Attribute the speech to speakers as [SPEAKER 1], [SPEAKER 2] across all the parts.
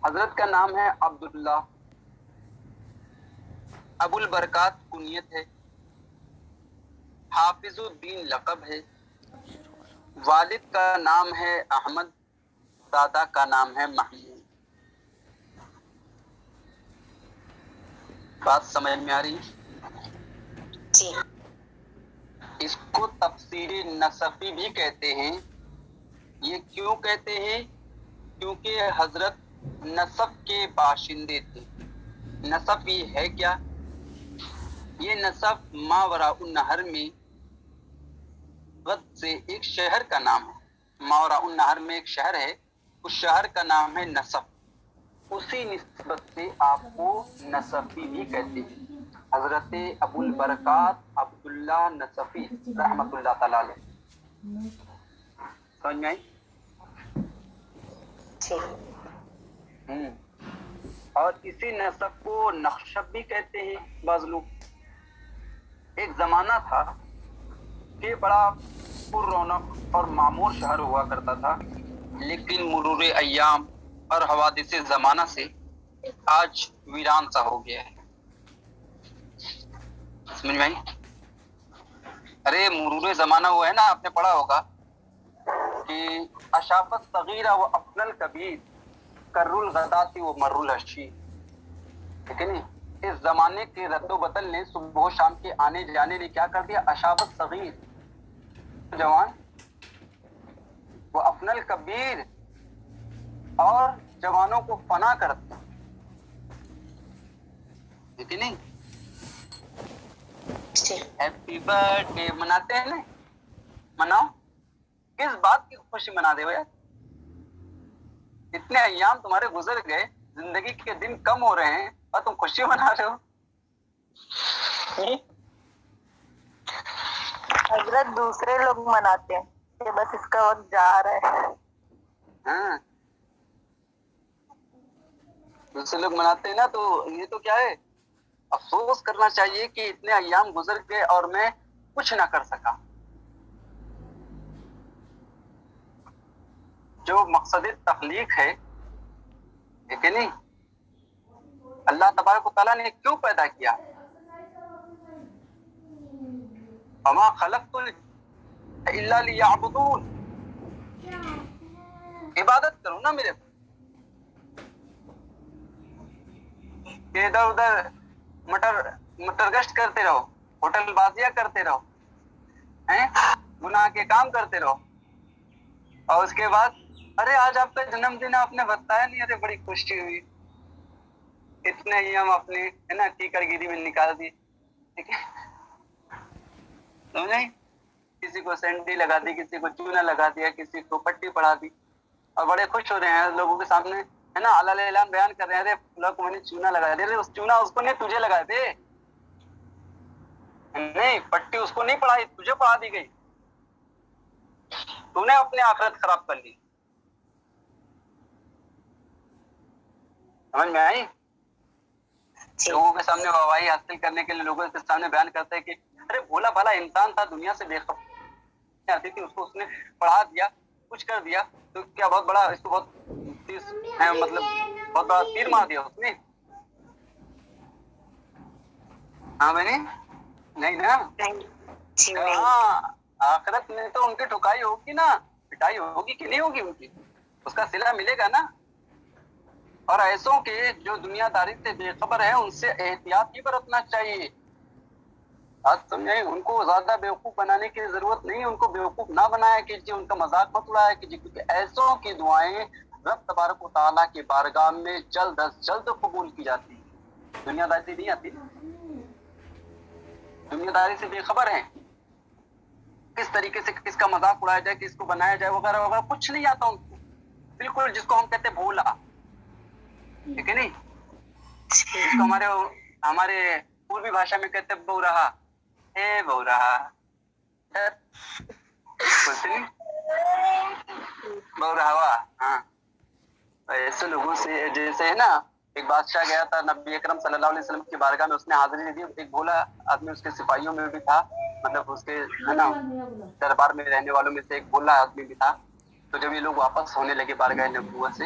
[SPEAKER 1] حضرت کا نام ہے عبداللہ، ابو البرکات کنیت ہے، حافظ الدین لقب ہے، والد کا نام ہے احمد، دادا کا نام ہے محمود۔ بات سمجھ میں آ رہی ہے؟
[SPEAKER 2] جی۔
[SPEAKER 1] اس کو تفسیر نصفی بھی کہتے ہیں۔ یہ کیوں کہتے ہیں؟ کیونکہ حضرت نصف کے باشندے تھے۔ نصف یہ ہے کیا؟ یہ نصف ماوراء النہر میں غد سے ایک شہر کا نام ہے۔ ماوراء النہر میں ایک شہر ہے، اس شہر کا نام ہے نصف۔ اسی نسبت سے آپ کو نصفی بھی کہتے ہیں۔ حضرت ابو البرکات عبداللہ نصفی رحمۃ اللہ تعالی علیہ۔ سمجھ میں آئی؟ اور اسی نسب کو نخشب بھی کہتے ہیں بعض لوگ۔ ایک زمانہ تھا کہ بڑا پر رونق اور معمور شہر ہوا کرتا تھا، لیکن مرور ایام اور حوادث زمانہ سے آج ویران سا ہو گیا ہے۔ سمجھ میں آئی؟ ارے مرور زمانہ وہ ہے نا، آپ نے پڑھا ہوگا کہ اشافت صغیرہ و افضل الکبیر کر الغداتی و مر العشی، ٹھیک ہے نہیں؟ اس زمانے کے رد و بدل نے صبح و شام کے آنے جانے نے کیا کر دیا؟ اشافت صغیر جوان، وہ افنل کبیر، اور جوانوں کو فنا کر دیا، ٹھیک ہے نہیں؟ ہیپی برتھ ڈے مناتے ہیں نا، مناؤ۔ کس بات کی خوشی منا دے بھائی؟ اتنے ایام تمہارے گزر گئے، زندگی کے دن کم ہو رہے ہیں اور تم خوشی منا رہے ہو۔
[SPEAKER 2] حضرت دوسرے لوگ مناتے ہیں کہ بس اس کا وقت جا رہا ہے۔
[SPEAKER 1] ہاں، دوسرے لوگ مناتے ہیں نا، تو یہ تو کیا ہے، افسوس کرنا چاہیے کہ اتنے ایام گزر گئے اور میں کچھ نہ کر سکا۔ جو مقصد تخلیق ہے، ٹھیک ہے نہیں؟ اللہ تبارک و تعالیٰ نے کیوں پیدا کیا؟ وما خلقت الا لیعبدون، عبادت کرو نا میرے، کہ ادھر ادھر مٹر گشت کرتے رہو، ہوٹل بازیاں کرتے رہو، گناہ کے کام کرتے رہو، اور اس کے بعد ارے آج آپ کا جنم دن، آپ نے بتایا نہیں، ارے بڑی خوشی ہوئی، اتنے ہی ہم اپنے ہے نا ٹیکر گیری میں نکال دیے، ٹھیک ہے؟ سمجھ نہیں؟ کسی کو سینڈی لگا دی، کسی کو چونا لگا دیا، کسی کو پٹی پڑھا دی، اور بڑے خوش ہو رہے ہیں لوگوں کے سامنے، ہے نا اعلان اعلان بیان کر رہے ہیں، ارے لوگ کو میں نے چونا لگا دیا، اس چونا اس کو نہیں، تجھے لگا دے، نہیں پٹی اس کو نہیں پڑھائی، تجھے پڑھا دی گئی، تو نے اپنے آخرت خراب کر لی۔ سمجھ میں آئی؟ لوگوں کے سامنے واہواہی حاصل کرنے کے لیے لوگوں کے سامنے بیان کرتے ہیں کہ ارے بھولا بھالا انسان تھا، دنیا سے بے خبر آتی تھی، اس کو اس نے پڑھا دیا، کچھ کر دیا، تو کیا بہت بڑا اس کو بہت مطلب بہت بڑا تیر مار دیا اس نے؟ ہاں میں نے نہیں نا، ہاں آخرت میں تو ان کی ٹھکائی ہوگی نا، پٹائی ہوگی کہ نہیں ہوگی، ان کی اس کا صلہ ملے گا نا۔ اور ایسوں کے جو دنیا داری سے بے خبر ہیں، ان سے احتیاط ہی برتنا چاہیے۔ بات سمجھیں؟ ان کو زیادہ بیوقوف بنانے کی ضرورت نہیں، ان کو بیوقوف نہ بنایا کیجیے، ان کا مذاق مت اڑایا کیجیے، کیونکہ ایسوں کی دعائیں رب تبارک و تعالیٰ کی بارگاہ میں جلد از جلد قبول کی جاتی ہیں۔ دنیا داری سے نہیں آتی، دنیا داری سے بے خبر ہیں، کس طریقے سے کس کا مذاق اڑایا جائے، کس کو بنایا جائے، وغیرہ وغیرہ، کچھ نہیں آتا ان کو، بالکل جس کو ہم کہتے بھولا، ٹھیک ہے نہیں؟ جس کو ہمارے پوروی بھاشا میں کہتے بہو رہا، اے بہو رہا، بولتے نہیں بہو رہا ہوا، ہاں ایسے لوگوں سے، جیسے ہے نا ایک بادشاہ گیا تھا نبی اکرم صلی اللہ علیہ وسلم کی بارگاہ میں، اس نے حاضری دی، ایک بھولا آدمی اس کے سپاہیوں میں بھی تھا، مطلب اس کے ہے نا دربار میں رہنے والوں میں سے ایک بھولا آدمی بھی تھا۔ تو جب یہ لوگ واپس ہونے لگے بارگاہ نبوت سے،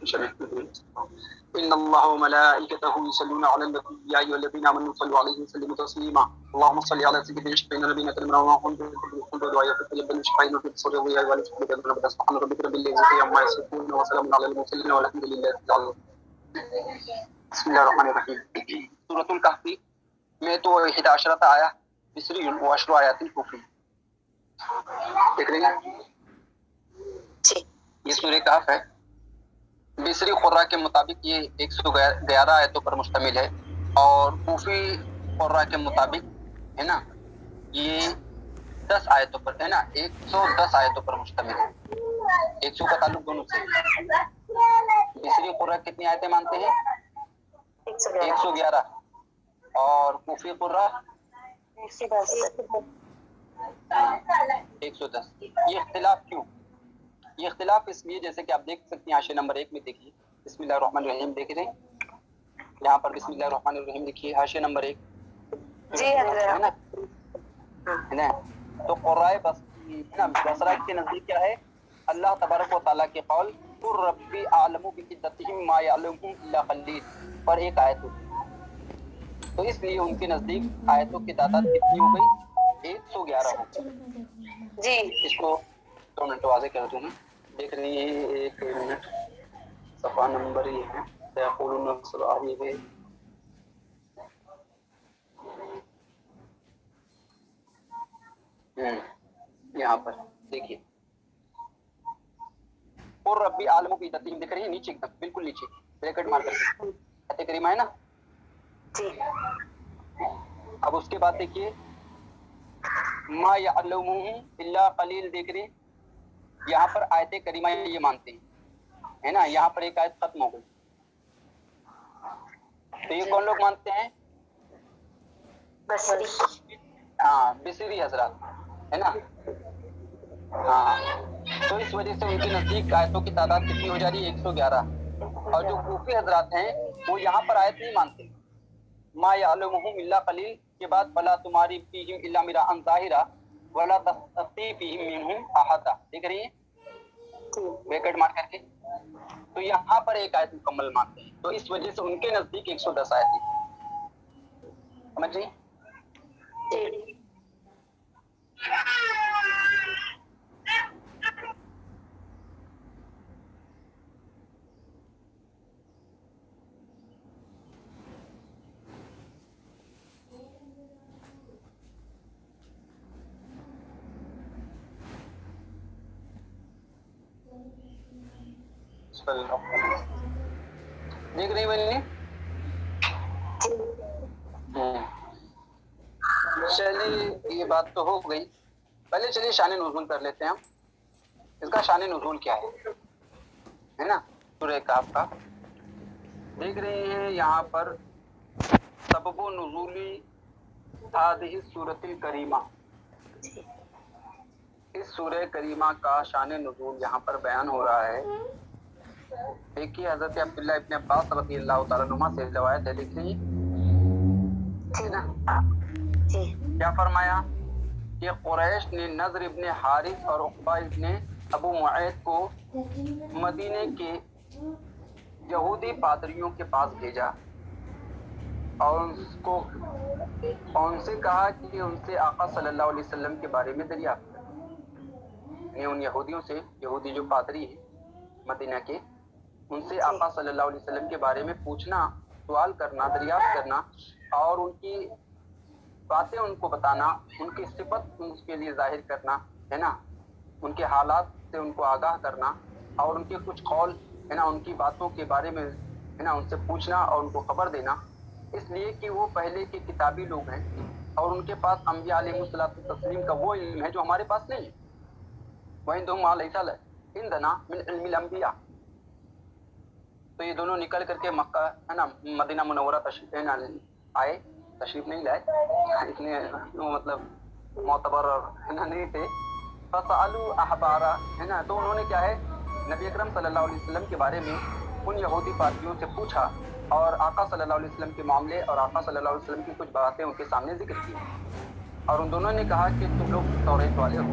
[SPEAKER 1] إن الله وملائكته يصلون على النبي يا أيها الذين آمنوا صلوا عليه وسلموا تسليما اللهم صل على سيدنا شفيعنا نبينا كريمنا ومحمد ودعائك تقبل شفيعنا في صلى الله عليه وسلم سبحان ربك رب العزة عما يصفون وسلام على المرسلين والحمد لله رب العالمين بسم الله الرحمن الرحيم سورة الكهف میں تو 11 آیا مصری و 10 آیات کوفی دیکھ رہے ہیں یہ سورہ کہف ہے مصری قرہ کے مطابق یہ 111 آیتوں پر مشتمل ہے اور کوفی قرہ کے مطابق ہے نا یہ 10 آیتوں پر ہے نا 110 آیتوں پر مشتمل ہے 100 کا تعلق دونوں سے مصری قرہ کتنی آیتیں مانتے ہیں 111 اور کوفی قرہ 110 یہ اختلاف کیوں یہ اختلاف اس لیے جیسے کہ آپ دیکھ سکتے ہیں حاشیہ نمبر 1 میں دیکھیے بسم اللہ الرحمن الرحیم دیکھ رہے ہیں یہاں پر بسم اللہ الرحمن الرحیم لکھیے حاشیہ نمبر 1
[SPEAKER 2] جی
[SPEAKER 1] ہے نا تو قرائے بصرہ کے نزدیک کیا ہے اللہ تبارک و تعالیٰ کے قول قل ربی اعلم بعدتہم ما یعلمہم الا قلیل پر ایک آیت ہوتی تو اس لیے ان کے نزدیک آیتوں کی تعداد کتنی ہو گئی 111 ہو
[SPEAKER 2] جی
[SPEAKER 1] اس کو 2 منٹ واضح کر دوں میں دیکھ رہی ہے 1 منٹ صفحہ نمبر یہ ہے سیقولون صلاحی ہے یہاں پر دیکھیے اور ربی عالم کی عدتہم دیکھ رہی ہے نیچے بالکل نیچے بریکٹ مار کر آیت کریمہ ہے نا
[SPEAKER 2] جی
[SPEAKER 1] اب اس کے بعد دیکھیے ما یعلمہم الا قلیل دیکھ رہی یہاں پر آیت کریمہ یہ مانتے ہیں ہے نا یہاں پر ایک آیت ختم ہو گئی تو یہ کون لوگ مانتے ہیں
[SPEAKER 2] بصری
[SPEAKER 1] ہاں بصری حضرات ہے نا ہاں تو اس وجہ سے ان کے نزدیک آیتوں کی تعداد کتنی ہو جا رہی ہے 111 اور جو کوفی حضرات ہیں وہ یہاں پر آیت نہیں مانتے ما یعلمہم الا قلیل کے بعد فلا تماری فیہم الا مراء ظاہرا ولا تستفتی فیہم منہم احدا دیکھ رہی ہیں بریکٹ مار کر کے تو یہاں پر ایک آیت مکمل مانتے ہیں تو اس وجہ سے ان کے نزدیک 110 آیت ہے سمجھ رہی دیکھ رہی بنی چلیے یہ بات تو ہو گئی پہلے چلیے شان نزول کر لیتے ہیں ہم اس کا شان نزول کیا ہے نا سورہ کہف کا دیکھ رہے ہیں یہاں پر سبب و نزولی هذه السورۃ الکریمہ اس سورہ کریمہ کا شان نزول یہاں پر بیان ہو رہا ہے دیکھیے حضرت عبداللہ ابن عباس رضی اللہ تعالیٰ عنہما سے روایت ہے دیکھ لیجیے کیا فرمایا کہ قریش نے نضر ابن حارث اور عقبہ ابن ابو معیط کو مدینے کے یہودی پادریوں کے پاس بھیجا اور ان سے کہا کہ ان سے آقا صلی اللہ علیہ وسلم کے بارے میں دریافت کریں یعنی ان یہودیوں سے یہودی جو پادری ہیں مدینہ کے ان سے آقا صلی اللہ علیہ وسلم کے بارے میں پوچھنا سوال کرنا دریافت کرنا اور ان کی باتیں ان کو بتانا ان کی صفت ان کے لیے ظاہر کرنا ہے نا ان کے حالات سے ان کو آگاہ کرنا اور ان کے کچھ قول ہے نا ان کی باتوں کے بارے میں ہے نا ان سے پوچھنا اور ان کو خبر دینا اس لیے کہ وہ پہلے کے کتابی لوگ ہیں اور ان کے پاس انبیاء علیہ الصلوۃ والتسلیم کا وہ علم ہے جو ہمارے پاس نہیں ہے وَعِندَهُمْ مَا لَيْسَ عِندَنَا مِنْ عِلْمِ الْأَنْبِيَاءِ تو یہ دونوں نکل کر کے مکہ ہے نا مدینہ منورہ تشریف ہے نا آئے تشریف نہیں لائے اتنے مطلب معتبر ہے نا نہیں تھے فَسَأَلُوا أَحْبَارًا ہے نا تو انہوں نے کیا ہے نبی اکرم صلی اللہ علیہ وسلم کے بارے میں ان یہودی پادریوں سے پوچھا اور آقا صلی اللہ علیہ وسلم کے معاملے اور آقا صلی اللہ علیہ وسلم کی کچھ باتیں ان کے سامنے ذکر کی اور ان دونوں نے کہا کہ تم لوگ توریت والے ہو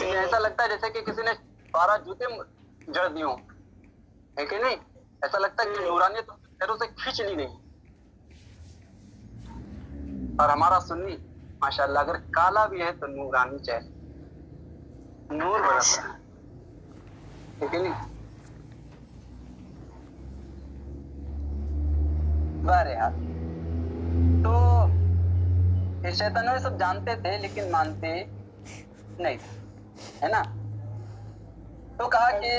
[SPEAKER 1] ایسا لگتا ہے جیسے کہ کسی نے 12 جوتے جڑ دیے ہوں، ہے کہ نہیں؟ ایسا لگتا ہے کہ نورانیت پیروں سے کھینچ لی گئی. اور ہمارا سنی ماشاءاللہ اگر کالا بھی ہے تو نورانی چہرہ، نور برس رہا ہے کہ نہیں؟ بہرحال تو شیطانوں سب جانتے تھے لیکن مانتے نہیں تھے، ہے نا. تو کہا کہ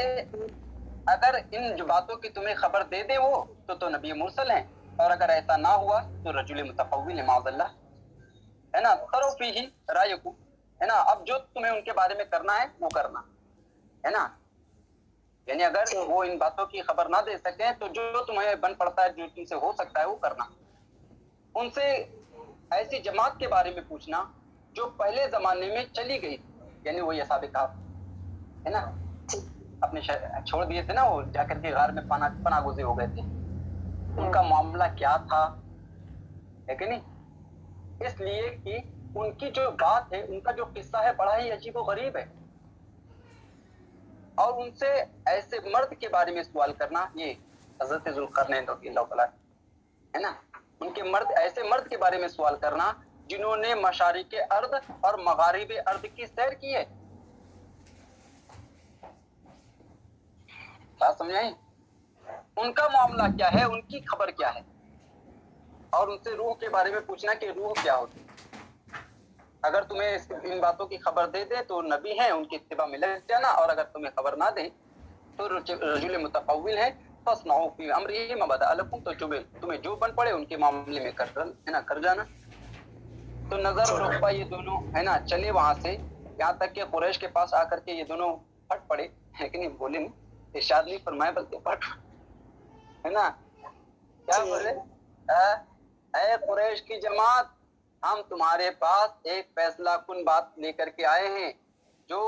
[SPEAKER 1] اگر ان جو باتوں کی تمہیں خبر دے دے وہ تو نبی مرسل ہیں، اور اگر ایسا نہ ہوا تو رجل متقول معاذ اللہ، ہے نا. کرو فی ہی رائکم، ہے نا. اب جو تمہیں ان کے بارے میں کرنا ہے وہ کرنا ہے نا. یعنی اگر وہ ان باتوں کی خبر نہ دے سکیں تو جو تمہیں بن پڑتا ہے، جو تم سے ہو سکتا ہے وہ کرنا. ان سے ایسی جماعت کے بارے میں پوچھنا جو پہلے زمانے میں چلی گئی، یعنی وہی اصحاب کہف، ہے نا. اپنے چھوڑ دیے تھے نا، وہ جا کر کے غار میں پناہ گزین ہو گئے تھے. ان کا معاملہ کیا تھا، ہے کہ نہیں؟ اس لیے کہ ان کی جو بات ہے، ان کا جو قصہ ہے بڑا ہی عجیب و غریب ہے. اور ان سے ایسے مرد کے بارے میں سوال کرنا، یہ حضرت ذوالقرنین رضی اللہ عنہ، ہے نا. ان کے ایسے مرد کے بارے میں سوال کرنا جنہوں نے مشارق ارض اور مغارب ارض کی سیر کی ہے. کیا سمجھائیں؟ ان کا معاملہ کیا ہے، ان کی خبر کیا ہے. اور ان سے روح کے بارے میں پوچھنا کہ روح کیا ہوتی. اگر تمہیں ان باتوں کی خبر دے دے تو نبی ہیں، ان کی اتباع میں لگ جانا. اور اگر تمہیں خبر نہ دے تو رجل متقول ہے، فاصنعوا فی امرہ ما بدأ لکم، تو تمہیں جو بن پڑے ان کے معاملے میں کر جانا. تو نظر اور عقبہ یہ دونوں، ہے نا، چلے وہاں سے، یہاں تک کہ قریش کے پاس آ کر کے یہ دونوں پھٹ پڑے، ہے کہ نہیں؟ بولے نہیں، ارشاد نہیں فرمایا بلکہ پھٹ، ہے نا. کیا بولے؟ اے قریش کی جماعت، ہم تمہارے پاس ایک فیصلہ کن بات لے کر کے آئے ہیں جو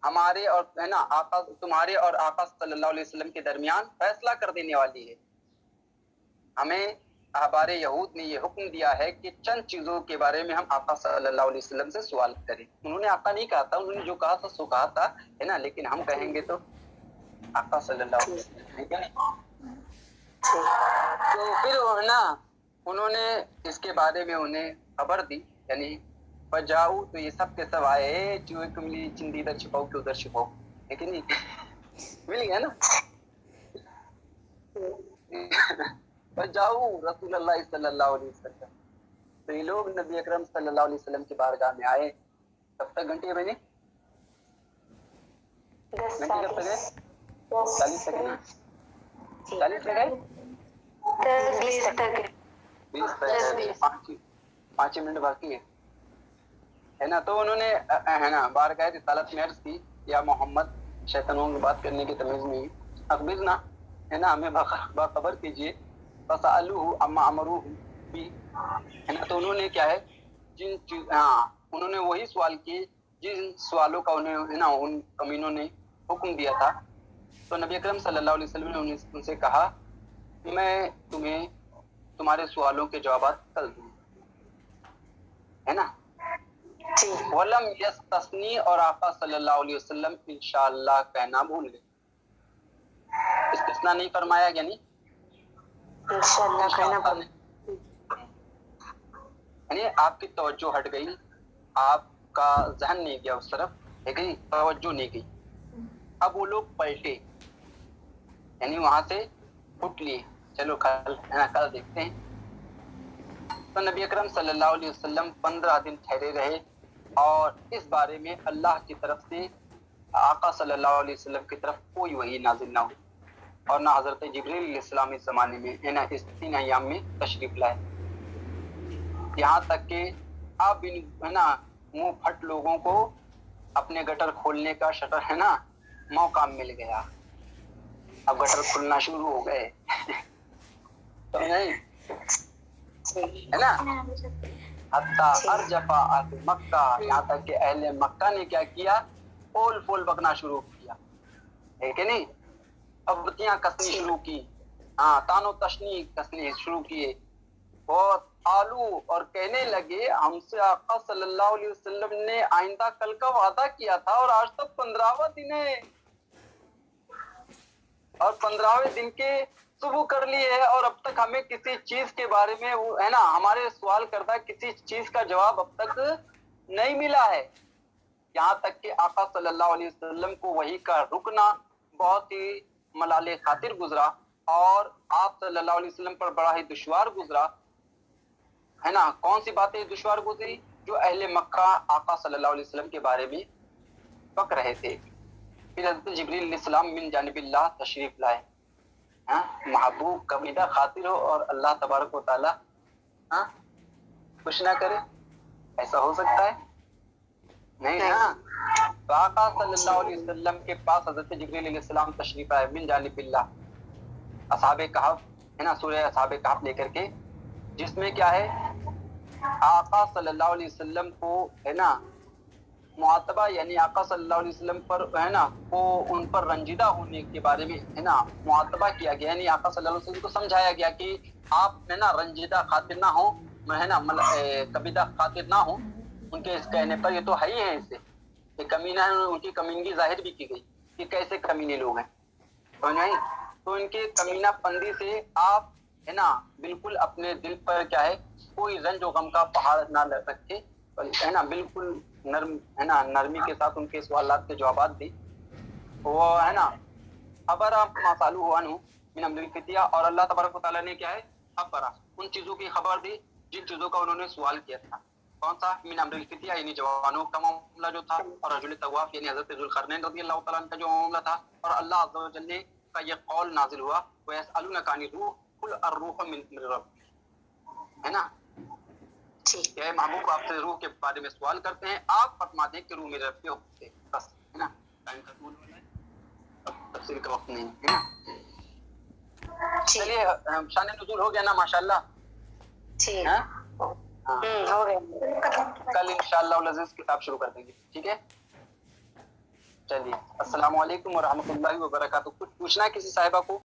[SPEAKER 1] ہمارے اور، ہے نا، آقا، تمہارے اور آقا صلی اللہ علیہ وسلم کے درمیان فیصلہ کر دینے والی ہے. ہمیں احبار یہود نے یہ حکم دیا ہے کہ چند چیزوں کے بارے میں ہم آقا صلی اللہ علیہ وسلم سے سوال کریں. انہوں نے آقا نہیں کہا تھا، انہوں نے جو کہا تھا سو کہا تھا، ہے نا. لیکن ہم کہیں گے تو آقا صلی اللہ علیہ وسلم، ٹھیک ہے. تو پھر، ہے نا، انہوں نے اس کے بارے میں انہیں خبر دی، یعنی بجاؤ، تو یہ سب کے سب آئے، چوہے کو ملی چندی ادھر چھپاؤ کہ ادھر چھپاؤ، لیکن مل گیا نا. بجاؤ رسول اللہ صلی اللہ علیہ وسلم، تو یہ لوگ نبی اکرم صلی اللہ علیہ وسلم کی بارگاہ میں آئے. کب تک گھنٹے بنے؟ گھنٹے کب تک گئے؟ 40 تک ہے نا. 40 تک گئے، 20 تک 5 منٹ باقی ہے نا. تو انہوں نے، ہے نا، بارگاہ رسالت میں عرض کی، یا محمد، شیطانوں کی بات کرنے کی تمیز نہیں، اخبرنا، ہے نا، ہمیں باخبر کیجیے. فسألوہ اما امروہ بھی، ہے نا. تو انہوں نے کیا ہے، انہوں نے وہی سوال کیے جن سوالوں کا انہیں، ہے نا، ان کمینوں نے حکم دیا تھا. تو نبی اکرم صلی اللہ علیہ وسلم نے ان سے کہا میں تمہیں تمہارے سوالوں کے جوابات کل دوں، ہے نا. ولم یستثنی، اور آقا صلی اللہ علیہ وسلم انشاءاللہ کہنا بھول گئے. استثناء نہیں فرمایا، یعنی انشاءاللہ کہنا بھول گئے، یعنی آپ کی توجہ ہٹ گئی، آپ کا ذہن نہیں گیا اس طرف، لیکن توجہ نہیں گئی. اب وہ لوگ پلٹے، یعنی وہاں سے اٹھ لیے، چلو کل، ہے نا، کل دیکھتے ہیں. تو نبی اکرم صلی اللہ علیہ وسلم 15 دن ٹھہرے رہے، اور اس بارے میں اللہ کی طرف سے آقا صلی اللہ علیہ وسلم کی طرف کوئی وحی نازل نہ ہوئی، اور نہ حضرت جبریل علیہ السلام اس زمانے میں، ہے نا، اس 3 ایام میں تشریف لائے. یہاں تک کہ اب ان، ہے نا، منہ پھٹ لوگوں کو اپنے گٹر کھولنے کا، شٹر، ہے نا، موقع مل گیا. اب گٹر کھلنا شروع ہو گئے، تو نہیں، ہے نا. حتیٰ ارجفا اہل مکہ، یہاں تک کہ اہل مکہ نے کیا کیا، پول پول بکنا شروع کیا، ہے کہ نہیں. ابتیاں کسنی شروع کی، ہاں، تان و تشنی کسنی شروع کیے. بہت آلو اور کہنے لگے ہم سے آقا صلی اللہ علیہ وسلم نے آئندہ کل کا وعدہ کیا تھا اور آج تک 15واں دن ہے اور 15ویں دن کے صبح کر لی ہے اور اب تک ہمیں کسی چیز کے بارے میں ہے نا ہمارے سوال کردہ کسی چیز کا جواب اب تک نہیں ملا ہے. یہاں تک کہ آقا صلی اللہ علیہ وسلم کو وحی کا رکنا بہت ہی ملال خاطر گزرا اور آپ صلی اللہ علیہ وسلم پر بڑا ہی دشوار گزرا ہے نا. کون سی باتیں دشوار گزری؟ جو اہل مکہ آقا صلی اللہ علیہ وسلم کے بارے میں پک رہے تھے. پھر حضرت جبریل علیہ السلام من جانب اللہ تشریف لائے. محبوب کبیدہ خاطر ہو اور اللہ تبارک و تعالی کچھ نہ کرے، ایسا ہو سکتا ہے؟ نہیں نا. تو آقا صلی اللہ علیہ وسلم کے پاس حضرت جبریل علیہ السلام تشریف آئے من جانب اللہ، اصحاب کہف ہے نا، سورہ اصحاب کہف لے کر کے، جس میں کیا ہے آقا صلی اللہ علیہ وسلم کو ہے نا معاتبہ یعنی آقا صلی اللہ علیہ وسلم پر ہے نا وہ ان پر رنجیدہ ہونے کے بارے میں ہے نا معاتبہ کیا گیا، یعنی آقا صلی اللہ علیہ وسلم کو سمجھایا گیا کہ آپ ہے نا رنجیدہ خاطر نہ ہو ہے نا کبیدہ خاطر نہ ہو. ان کے اس کہنے پر یہ تو ہے ہی ہے، اس سے کہ کمینہ ہے، ان کی کمینگی ظاہر بھی کی گئی کہ کیسے کمینے لوگ ہیں. تو ان کے کمینہ پندی سے آپ ہے نا بالکل اپنے دل پر کیا ہے کوئی رنج و غم کا پہاڑ نہ رکھے ہے نا، بالکل نرم ہے نا نرمی کے ساتھ ان کے سوالات کے جوابات دی. وہ ہے نا خبر مسالو عنہ من امر الفتیہ، اور اللہ تبارک و تعالیٰ نے کیا ہے خبر ان چیزوں کی خبر دی جن چیزوں کا انہوں نے سوال کیا تھا. کون سا؟ من امر الفتیہ یعنی جوانوں کا معاملہ جو تھا، اور رجل طواف یعنی حضرت ذوالقرنین رضی اللہ تعالیٰ عنہ کا جو معاملہ تھا. اور اللہ عز و جل کا یہ قول نازل ہوا وَيَسْأَلُونَكَ عَنِ الرُّوحِ قُلْ الرُّوحُ مِنْ رَبِّي، ہے نا. کہ محبوب آپ سے روح کے بارے میں سوال کرتے ہیں، آپ فرما دیں کہ روح میرے رب کے حکم سے، بس ہے نا. ٹائم ختم ہونے والا ہے، اب تفسیر کا وقت نہیں ہے نا. چلیے شان نزول ہو گیا نا ماشاءاللہ. کل انشاءاللہ العزیز کتاب شروع کر دیں گے، ٹھیک ہے. چلیے السلام علیکم ورحمۃ اللہ وبرکاتہ. کچھ پوچھنا ہے کسی صاحبہ کو؟